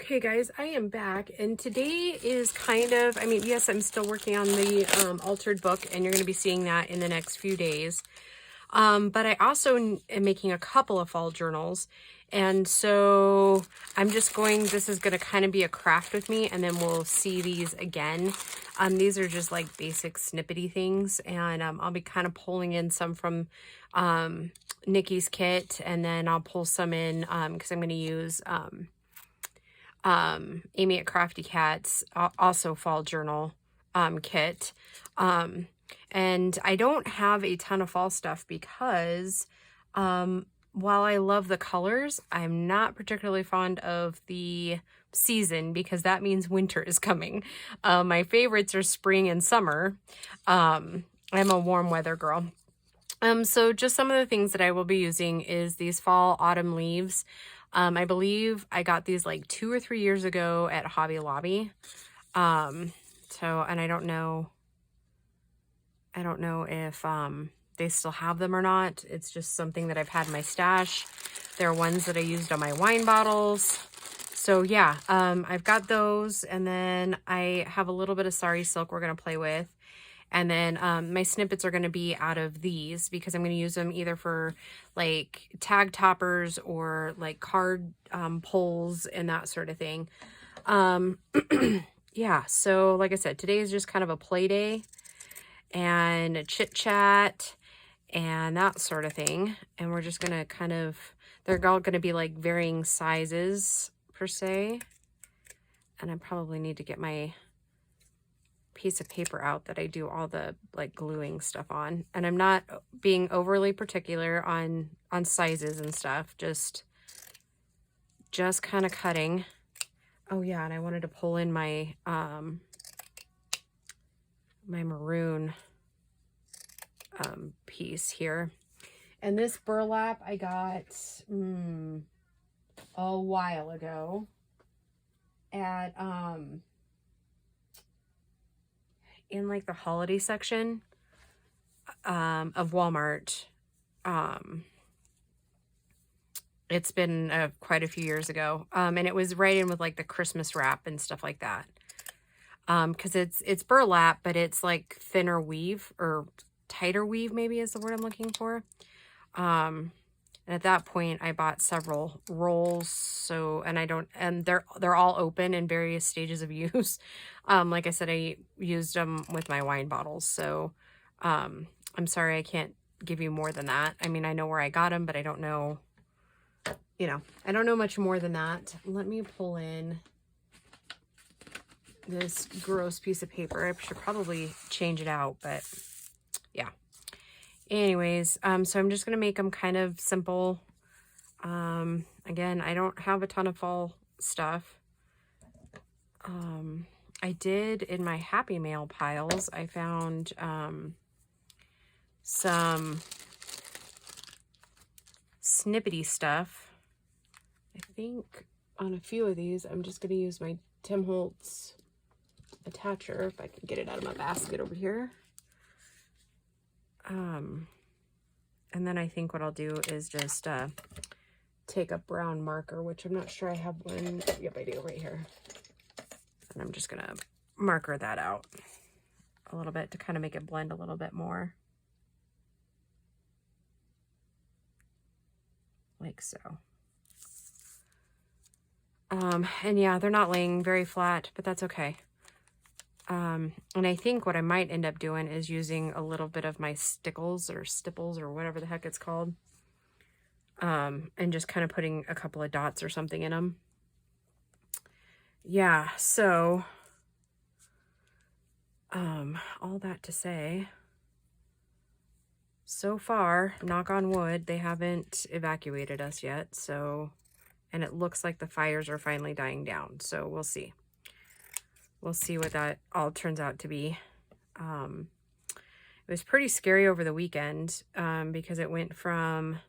Okay guys, I am back, and today is kind of, I mean, yes, I'm still working on the altered book, and you're going to be seeing that in the next few days. But I also am making a couple of fall journals, and so I'm just going, this is going to kind of be a craft with me, and then we'll see these again. These are just like basic snippety things, and I'll be kind of pulling in some from Nikki's kit, and then I'll pull some in because I'm going to use Amy at Crafty Cats also fall journal kit. And I don't have a ton of fall stuff because while I love the colors, I'm not particularly fond of the season because that means winter is coming. My favorites are spring and summer. I'm a warm weather girl. So just some of the things that I will be using is these fall autumn leaves. I believe I got these like 2 or 3 years ago at Hobby Lobby. And I don't know if they still have them or not. It's just something that I've had in my stash. They're ones that I used on my wine bottles. So yeah, I've got those, and then I have a little bit of sari silk we're gonna play with. And then my snippets are going to be out of these because I'm going to use them either for like tag toppers or like card pulls and that sort of thing. Yeah, so like I said, today is just kind of a play day and a chit chat and that sort of thing. And we're just going to kind of, they're all going to be like varying sizes per se. And I probably need to get my piece of paper out that I do all the like gluing stuff on, and I'm not being overly particular on sizes and stuff, just kind of cutting. Oh yeah, and I wanted to pull in my my maroon piece here, and this burlap I got a while ago at in like the holiday section of Walmart. It's been quite a few years ago. And it was right in with like the Christmas wrap and stuff like that. Because it's burlap, but it's like thinner weave, or tighter weave maybe is the word I'm looking for. And at that point I bought several rolls, so, and they're all open in various stages of use. Like I said, I used them with my wine bottles, so I'm sorry I can't give you more than that. I mean, I know where I got them, but I don't know, you know, I don't know much more than that. Let me pull in this gross piece of paper. I should probably change it out, but yeah. Anyways, so I'm just going to make them kind of simple. Again, I don't have a ton of fall stuff. I did in my Happy Mail piles, I found, some snippety stuff. I think on a few of these, I'm just going to use my Tim Holtz attacher, if I can get it out of my basket over here. And then I think what I'll do is just take a brown marker, which I'm not sure I have one. Yep, I do, right here. And I'm just gonna marker that out a little bit to kind of make it blend a little bit more. Like so. And yeah, they're not laying very flat, but that's okay. And I think what I might end up doing is using a little bit of my stickles or stipples or whatever the heck it's called. And just kind of putting a couple of dots or something in them. Yeah, so, all that to say, so far, knock on wood, they haven't evacuated us yet, so, and it looks like the fires are finally dying down, so we'll see. We'll see what that all turns out to be. It was pretty scary over the weekend because it went from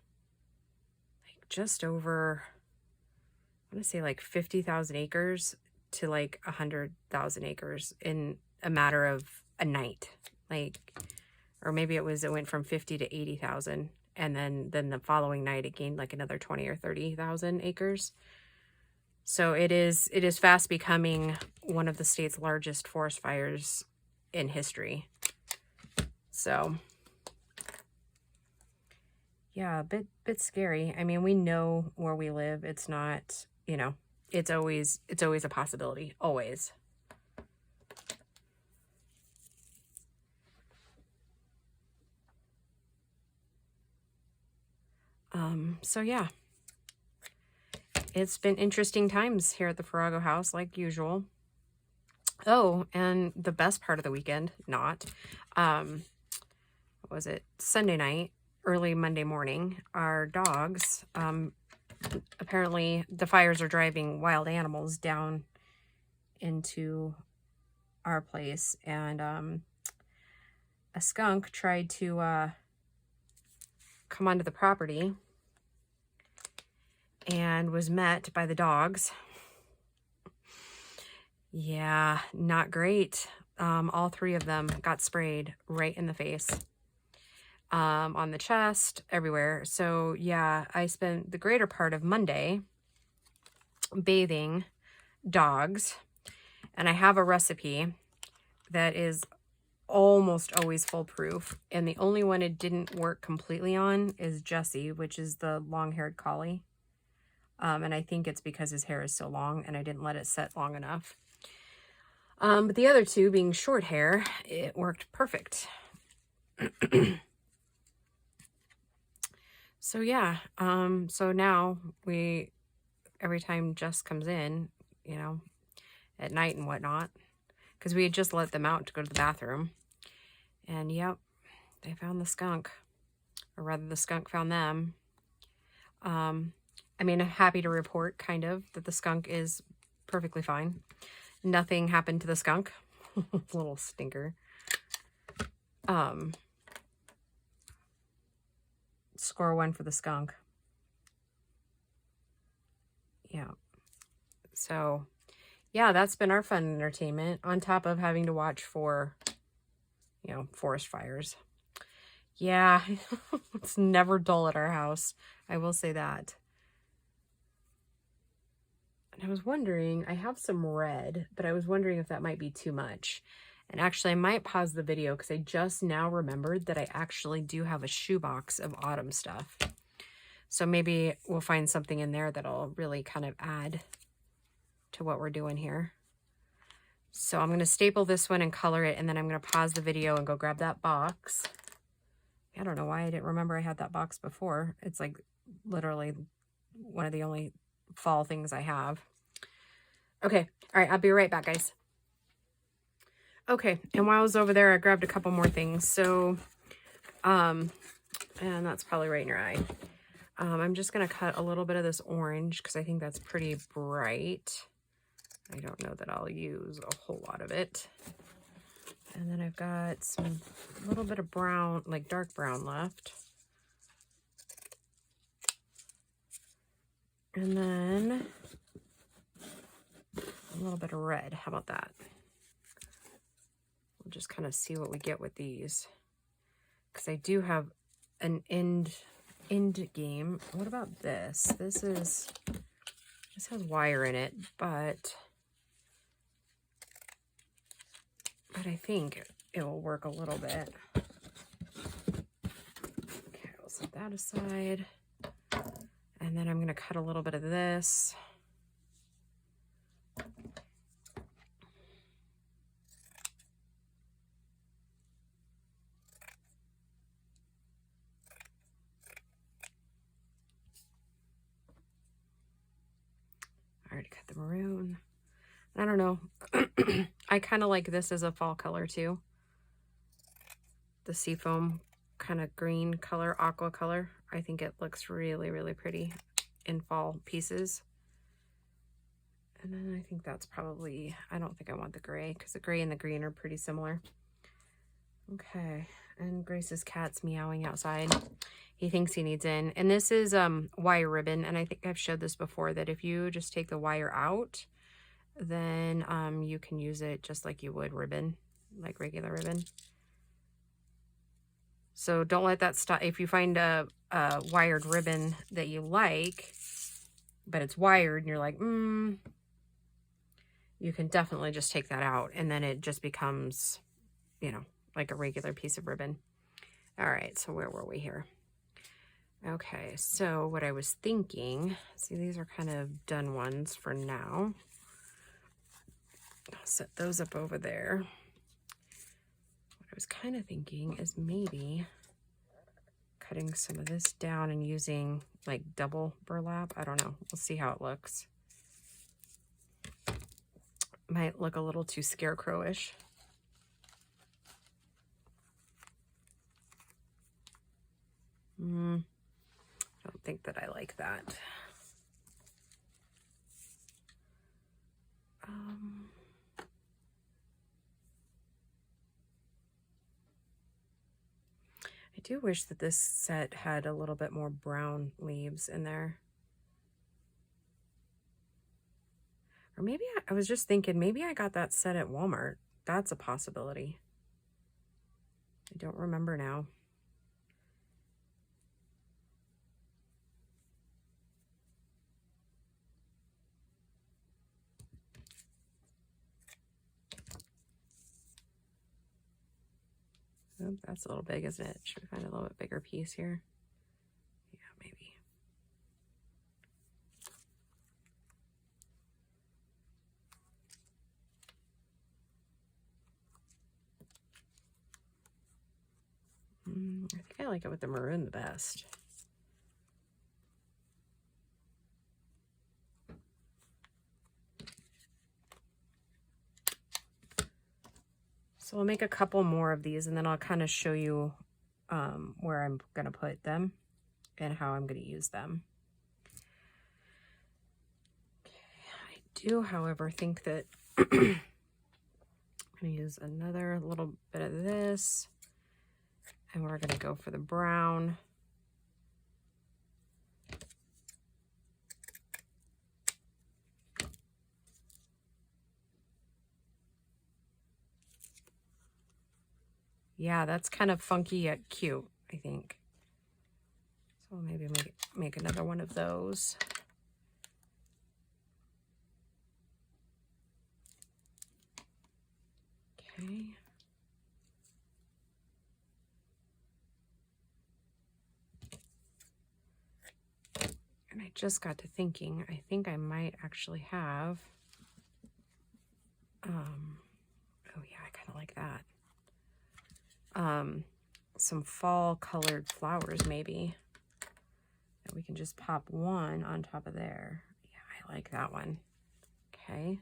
like just over, I want to say like 50,000 acres to like 100,000 acres in a matter of a night. Like, or maybe it went from 50 to 80,000. And then the following night it gained like another 20 or 30,000 acres. So it is fast becoming one of the state's largest forest fires in history. So yeah, a bit scary. I mean, we know where we live. It's not, you know, it's always a possibility, always. So yeah, it's been interesting times here at the Dlpfarago house, like usual. Oh, and the best part of the weekend, not, what was it? Sunday night, early Monday morning, our dogs, apparently the fires are driving wild animals down into our place, and, a skunk tried to, come onto the property and was met by the dogs. Yeah, not great. All three of them got sprayed right in the face, on the chest, everywhere. So yeah, I spent the greater part of Monday bathing dogs, and I have a recipe that is almost always foolproof. And the only one it didn't work completely on is Jesse, which is the long-haired collie. And I think it's because his hair is so long and I didn't let it set long enough. But the other two, being short hair, it worked perfect. So yeah, so now every time Jess comes in, you know, at night and whatnot, because we had just let them out to go to the bathroom, and yep, they found the skunk, or rather the skunk found them. I mean, I'm happy to report, kind of, that the skunk is perfectly fine. Nothing happened to the skunk. Little stinker. Score 1 for the skunk. Yeah. So, yeah, that's been our fun entertainment, on top of having to watch for, you know, forest fires. Yeah, it's never dull at our house. I will say that. And I was wondering, I have some red, but I was wondering if that might be too much. And actually, I might pause the video because I just now remembered that I actually do have a shoebox of autumn stuff. So maybe we'll find something in there that'll really kind of add to what we're doing here. So I'm going to staple this one and color it, and then I'm going to pause the video and go grab that box. I don't know why I didn't remember I had that box before. It's like literally one of the only fall things I have. Okay. All right. I'll be right back, guys. Okay. And while I was over there, I grabbed a couple more things. So, and that's probably right in your eye. I'm just going to cut a little bit of this orange because I think that's pretty bright. I don't know that I'll use a whole lot of it. And then I've got a little bit of brown, like dark brown left. And then a little bit of red. How about that? We'll just kind of see what we get with these. Because I do have an end game. What about this? This has wire in it, but I think it will work a little bit. Okay, we'll set that aside. And then I'm going to cut a little bit of this. I already cut the maroon. I don't know. I kind of like this as a fall color too. The seafoam kind of green color, aqua color. I think it looks really, really pretty in fall pieces. And then I think that's probably, I don't think I want the gray because the gray and the green are pretty similar. Okay, and Grace's cat's meowing outside. He thinks he needs in. And this is wire ribbon, and I think I've showed this before, that if you just take the wire out, then you can use it just like you would ribbon, like regular ribbon. So don't let that stop. If you find a wired ribbon that you like, but it's wired and you're like, you can definitely just take that out, and then it just becomes, you know, like a regular piece of ribbon. All right, so where were we here? Okay, so what I was thinking, see, these are kind of done ones for now. I'll set those up over there. What I was kind of thinking is maybe cutting some of this down and using like double burlap. I don't know. We'll see how it looks. Might look a little too scarecrowish. I don't think that I like that. I do wish that this set had a little bit more brown leaves in there. Or maybe I was just thinking, maybe I got that set at Walmart. That's a possibility. I don't remember now. Oh, that's a little big, isn't it? Should we find a little bit bigger piece here? Yeah, maybe. I think I like it with the maroon the best. So I'll make a couple more of these, and then I'll kind of show you where I'm going to put them and how I'm going to use them. Okay, I do, however, think that I'm going to use another little bit of this, and we're going to go for the brown. Yeah, that's kind of funky yet cute, I think. So maybe make another one of those. Okay. And I just got to thinking, I think I might actually have, oh yeah, I kind of like that. Some fall colored flowers maybe. That we can just pop one on top of there. Yeah, I like that one. Okay.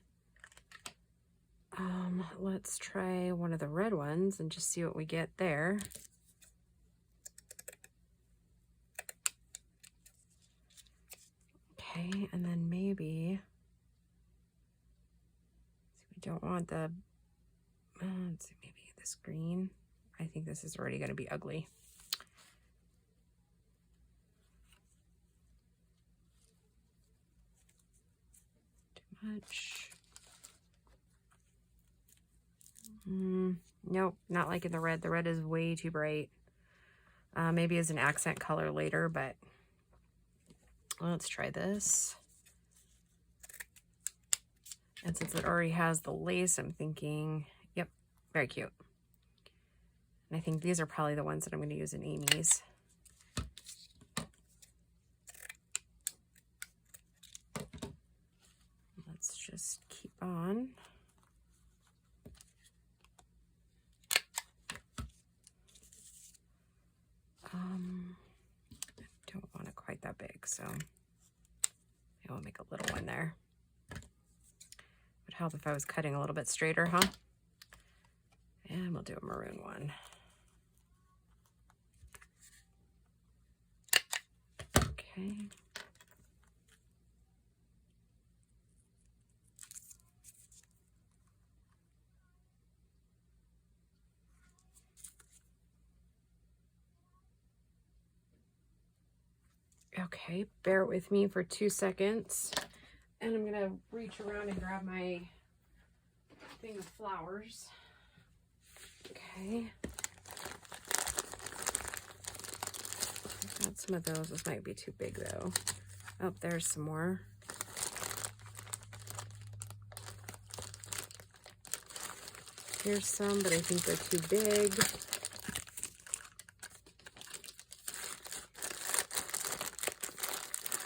Let's try one of the red ones and just see what we get there. Okay, and then maybe, we don't want the, let's see, maybe this green. I think this is already going to be ugly. Too much. Nope, not liking the red. The red is way too bright. Maybe as an accent color later, but let's try this. And since it already has the lace, I'm thinking, yep, very cute. And I think these are probably the ones that I'm going to use in Amy's. Let's just keep on. I don't want it quite that big, so maybe I'll make a little one there. Would help if I was cutting a little bit straighter, huh? And we'll do a maroon one. Okay. Okay, bear with me for 2 seconds. And I'm gonna reach around and grab my thing of flowers. Okay. I've got some of those. This might be too big though. Oh, there's some more. Here's some, but I think they're too big.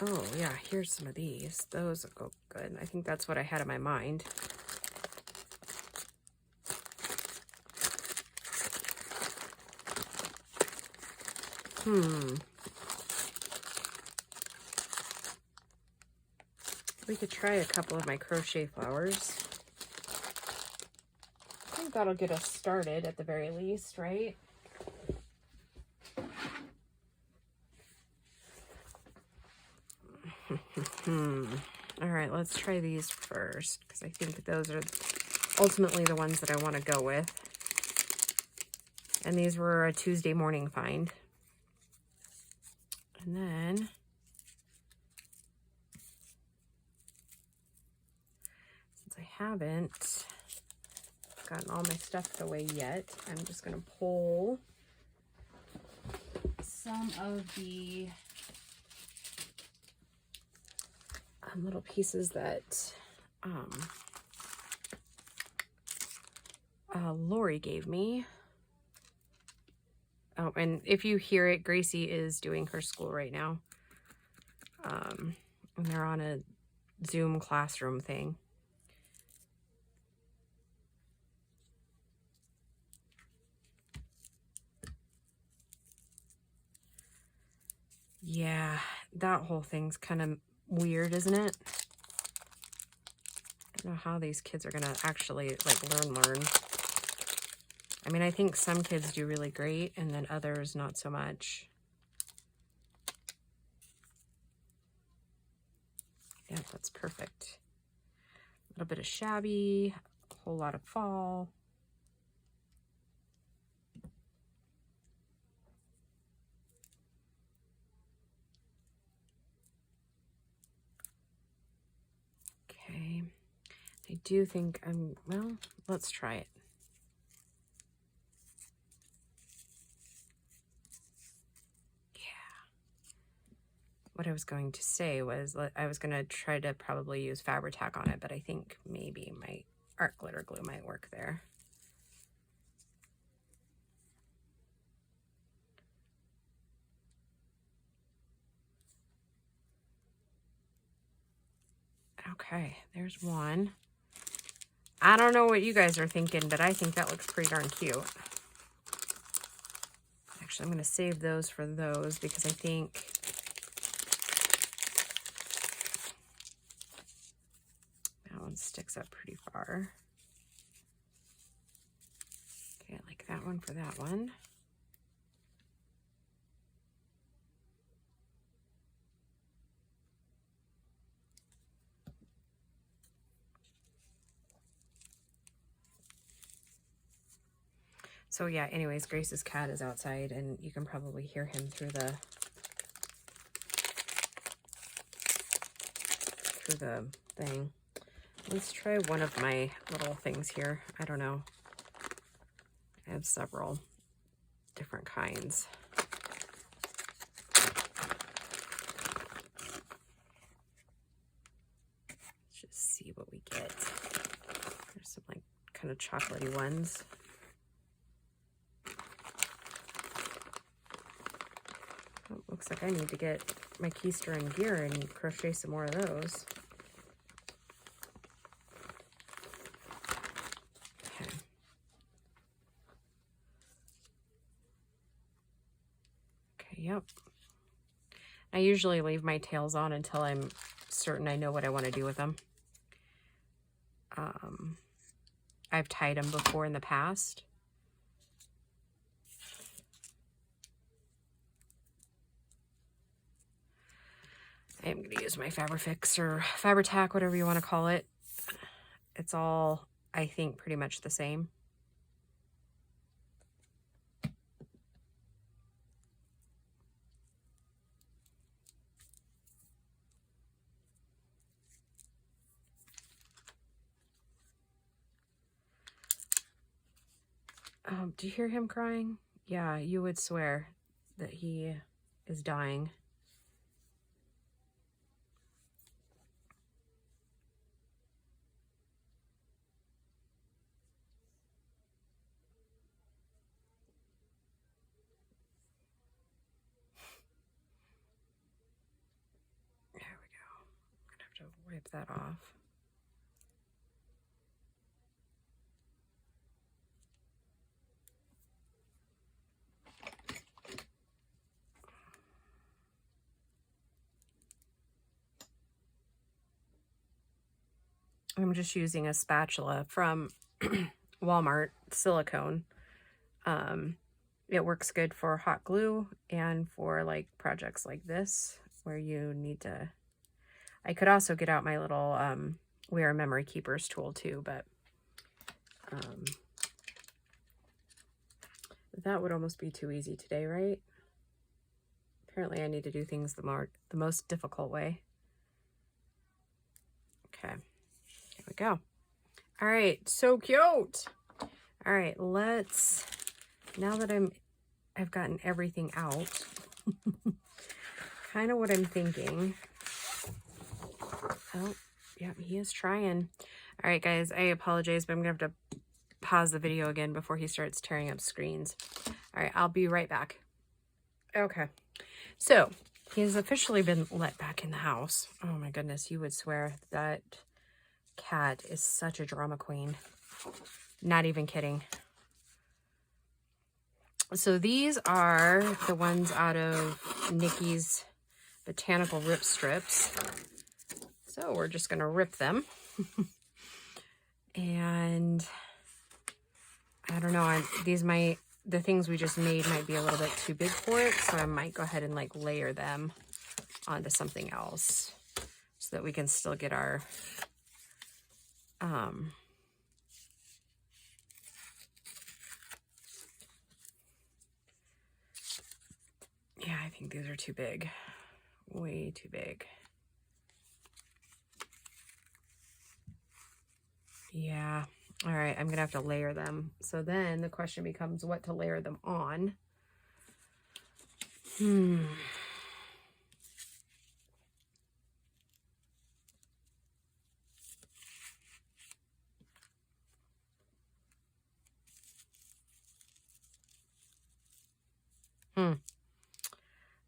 Oh, yeah, here's some of these. Those will go good. I think that's what I had in my mind. We could try a couple of my crochet flowers. I think that'll get us started at the very least, right? All right, let's try these first, because I think those are ultimately the ones that I want to go with. And these were a Tuesday morning find. And then, since I haven't gotten all my stuff away yet, I'm just going to pull some of the little pieces that Lori gave me. Oh, and if you hear it, Gracie is doing her school right now. And they're on a Zoom classroom thing. Yeah, that whole thing's kind of weird, isn't it? I don't know how these kids are gonna actually like learn. I mean, I think some kids do really great and then others not so much. Yeah, that's perfect. A little bit of shabby, a whole lot of fall. Okay, I do think well, let's try it. What I was going to say was I was going to try to probably use Fabri-Tac on it, but I think maybe my art glitter glue might work there. Okay, there's one. I don't know what you guys are thinking, but I think that looks pretty darn cute. Actually, I'm going to save those for those because I think that one sticks up pretty far. Okay, I like that one for that one. So yeah, anyways, Grace's cat is outside and you can probably hear him through the thing. Let's try one of my little things here. I don't know. I have several different kinds. Let's just see what we get. There's some like kind of chocolatey ones. Oh, looks like I need to get my keister and gear and crochet some more of those. Okay. Okay, yep. I usually leave my tails on until I'm certain I know what I want to do with them. I've tied them before in the past. I'm going to use my Fabri-Fix or Fabri-Tac, whatever you want to call it. It's all, I think, pretty much the same. Do you hear him crying? Yeah, you would swear that he is dying. to wipe that off. I'm just using a spatula from Walmart, silicone. It works good for hot glue and for like projects like this where you need to. I could also get out my little We Are Memory Keepers tool too, but that would almost be too easy today, right? Apparently I need to do things the most difficult way. Okay, here we go. All right, so cute. All right, let's, now that I've gotten everything out, kind of what I'm thinking. Oh, yeah, he is trying. All right, guys, I apologize, but I'm gonna have to pause the video again before he starts tearing up screens. All right, I'll be right back. Okay, so he has officially been let back in the house. Oh my goodness, you would swear that cat is such a drama queen. Not even kidding. So these are the ones out of Nikki's Botanical Rip Strips. So we're just gonna rip them. And I don't know, the things we just made might be a little bit too big for it, so I might go ahead and like layer them onto something else so that we can still get our yeah, I think these are too big. Way too big. Yeah. All right, I'm gonna have to layer them. So then the question becomes what to layer them on.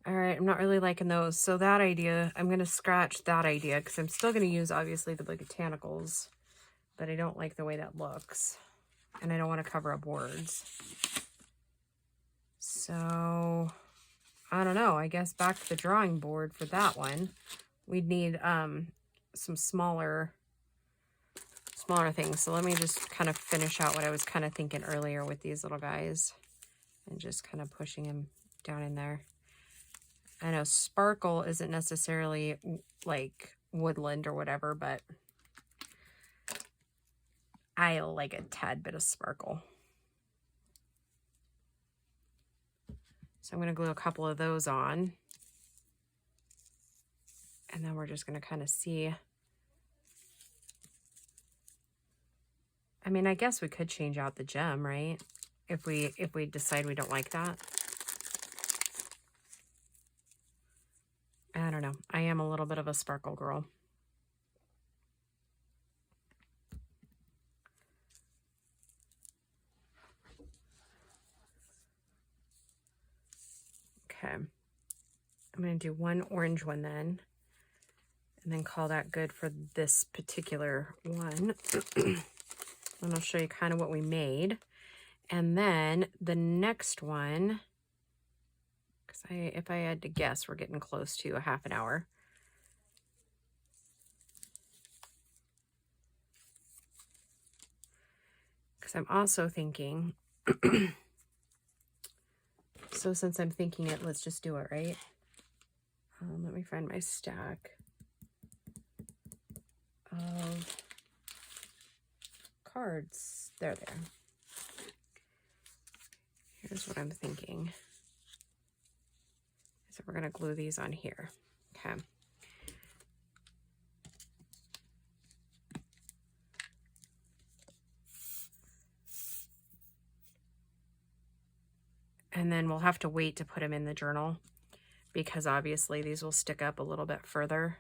All right, I'm not really liking those. So that idea, I'm gonna scratch that idea because I'm still gonna use obviously the botanicals, but I don't like the way that looks. And I don't want to cover up words. So I don't know, I guess back to the drawing board for that one. We'd need some smaller things. So let me just kind of finish out what I was kind of thinking earlier with these little guys and just kind of pushing them down in there. I know sparkle isn't necessarily like woodland or whatever, but I like a tad bit of sparkle. So I'm going to glue a couple of those on. And then we're just going to kind of see. I mean, I guess we could change out the gem, right? If we decide we don't like that. I don't know. I am a little bit of a sparkle girl. Okay. I'm going to do one orange one then. And then call that good for this particular one. And I'll show you kind of what we made. And then the next one, because if I had to guess, we're getting close to a half an hour. Because I'm also thinking, so since I'm thinking it, let's just do it, right? Let me find my stack of cards. There. Here's what I'm thinking. So we're going to glue these on here. Okay. And then we'll have to wait to put them in the journal because obviously these will stick up a little bit further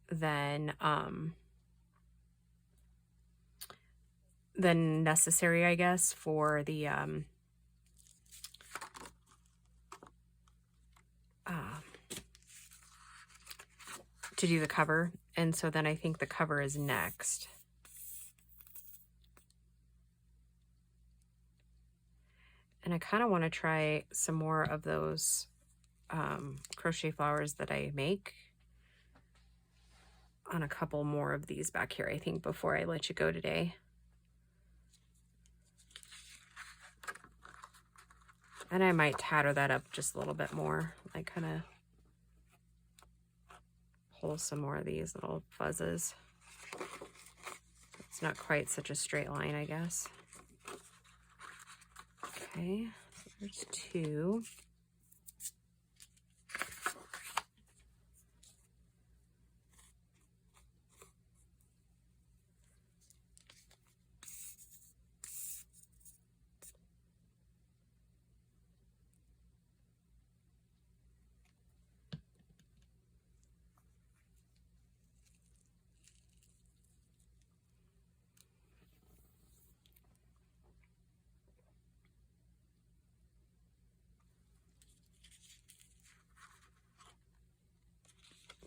than necessary, I guess, for the to do the cover. And so then I think the cover is next. And I kind of want to try some more of those crochet flowers that I make on a couple more of these back here, I think, before I let you go today. And I might tatter that up just a little bit more. I kind of pull some more of these little fuzzes. It's not quite such a straight line, I guess. Okay, so there's 2.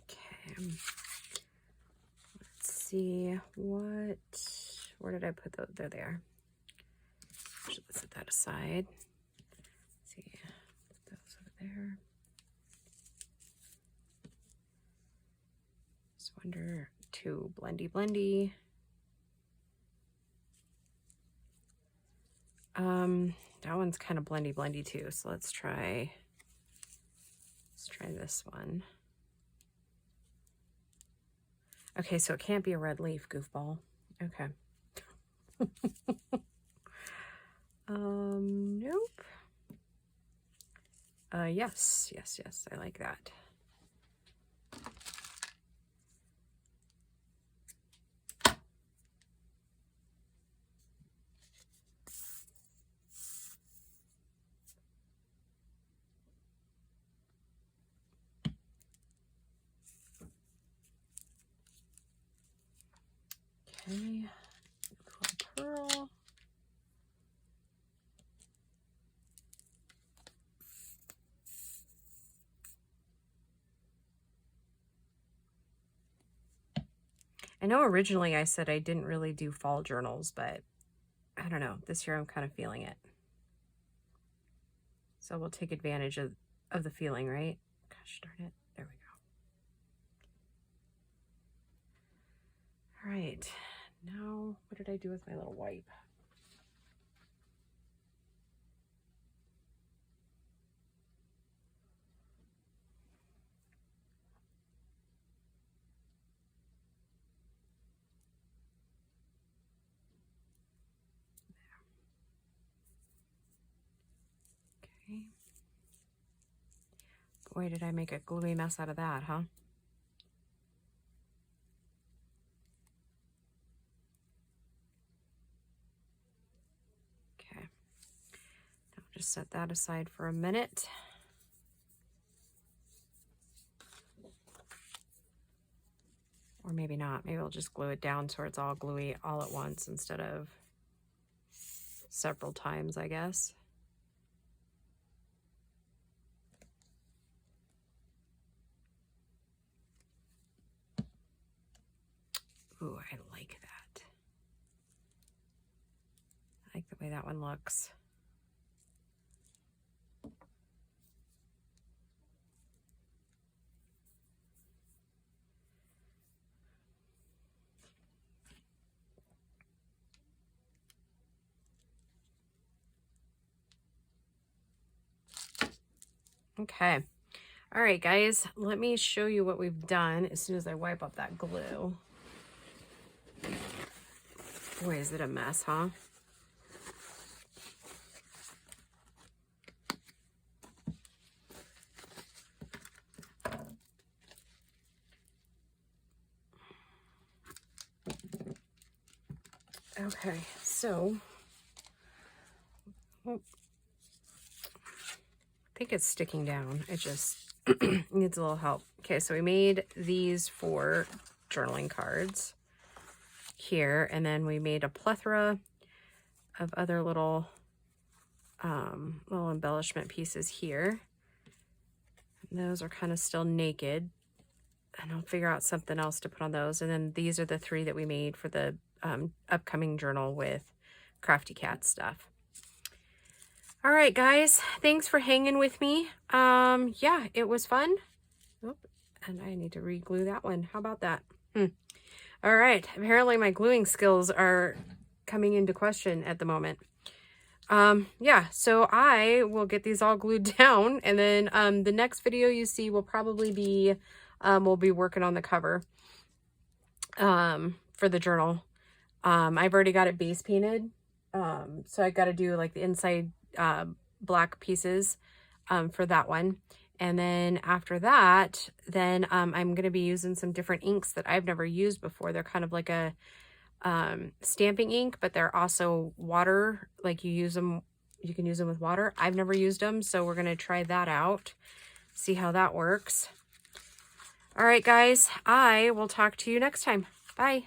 Okay. Let's see where did I put those? There they are. Should set that aside. Let's see, put those over there. Just wonder, too blendy. That one's kind of blendy too. So let's try this one. Okay, so it can't be a red leaf, goofball. Okay. Nope. Yes, I like that. Okay, pearl. I know originally I said I didn't really do fall journals, but I don't know. This year I'm kind of feeling it. So we'll take advantage of the feeling, right? Gosh darn it. There we go. All right. Now, what did I do with my little wipe? Okay. Boy, did I make a gluey mess out of that, huh? Okay. Now just set that aside for a minute. Or maybe not. Maybe I'll just glue it down so it's all gluey all at once instead of several times, I guess. Ooh, I like that. I like the way that one looks. Okay. All right, guys, let me show you what we've done as soon as I wipe up that glue. Boy, is it a mess, huh? Okay, so I think it's sticking down. It just needs a little help. Okay, so we made these 4 journaling cards here, and then we made a plethora of other little little embellishment pieces here. And those are kind of still naked. and I'll figure out something else to put on those. And then these are the 3 that we made for the upcoming journal with Crafty Cat stuff. All right, guys, thanks for hanging with me. Yeah, it was fun. Oh, and I need to re-glue that one. How about that? All right, apparently my gluing skills are coming into question at the moment. Yeah, so I will get these all glued down, and then the next video you see will probably be we'll be working on the cover for the journal. I've already got it base painted, so I got to do like the inside black pieces for that one. And then after that, then I'm going to be using some different inks that I've never used before. They're kind of like a stamping ink, but they're also water, like you can use them with water. I've never used them, so we're going to try that out, see how that works. All right, guys, I will talk to you next time. Bye.